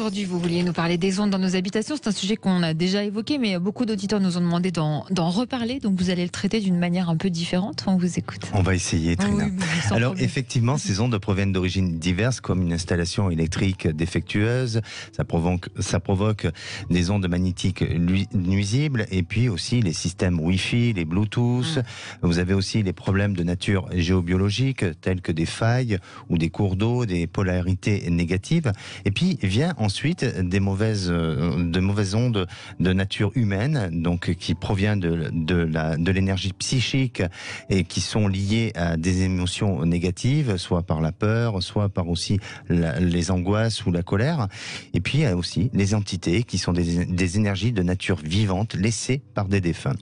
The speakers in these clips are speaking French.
aujourd'hui, vous vouliez nous parler des ondes dans nos habitations. C'est un sujet qu'on a déjà évoqué, mais beaucoup d'auditeurs nous ont demandé d'en reparler. Donc vous allez le traiter d'une manière un peu différente. On vous écoute. On va essayer, Trina. Oui, Alors problème. effectivement, ces ondes proviennent d'origines diverses, comme une installation électrique défectueuse. Ça provoque des ondes magnétiques nuisibles, et puis aussi les systèmes Wi-Fi, les Bluetooth. Vous avez aussi les problèmes de nature géobiologique, tels que des failles ou des cours d'eau, des polarités négatives. Et puis vient ensuite de mauvaises ondes de nature humaine, donc qui provient de l'énergie psychique et qui sont liées à des émotions négatives, soit par la peur, soit par aussi les angoisses ou la colère. Et puis il y a aussi les entités qui sont des énergies de nature vivante laissées par des défunts.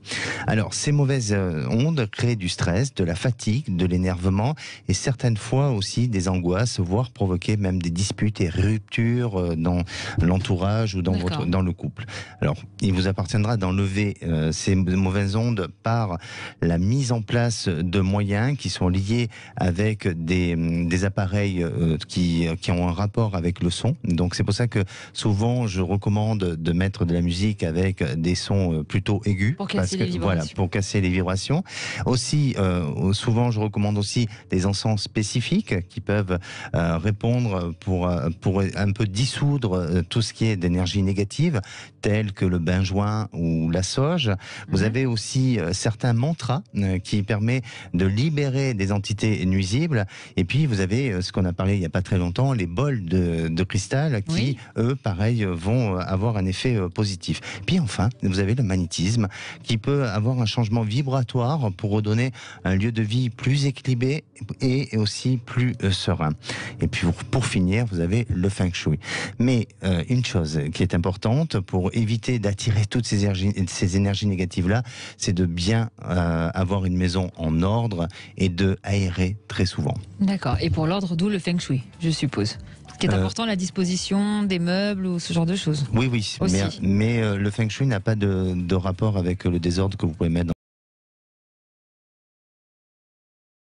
Alors ces mauvaises ondes créent du stress, de la fatigue, de l'énervement et certaines fois aussi des angoisses, voire provoquer même des disputes et ruptures dans l'entourage ou dans le couple. Alors il vous appartiendra d'enlever ces mauvaises ondes par la mise en place de moyens qui sont liés avec des appareils qui ont un rapport avec le son. Donc c'est pour ça que souvent je recommande de mettre de la musique avec des sons plutôt aigus pour casser les vibrations. Voilà, pour casser les vibrations. Aussi, souvent je recommande aussi des encens spécifiques qui peuvent répondre pour un peu dissoudre tout ce qui est d'énergie négative, tels que le benjoin ou la sauge. Vous avez aussi certains mantras qui permettent de libérer des entités nuisibles. Et puis vous avez ce qu'on a parlé il n'y a pas très longtemps, les bols de cristal qui, eux, pareil, vont avoir un effet positif. Puis enfin, vous avez le magnétisme qui peut avoir un changement vibratoire pour redonner un lieu de vie plus équilibré et aussi plus serein. Et puis pour finir, vous avez le feng shui. Mais une chose qui est importante pour éviter d'attirer toutes ces énergies négatives-là, c'est de bien avoir une maison en ordre et de aérer très souvent. D'accord. Et pour l'ordre, d'où le feng shui, je suppose. Ce qui est important, la disposition des meubles ou ce genre de choses. Oui, mais le feng shui n'a pas de rapport avec le désordre que vous pouvez mettre dans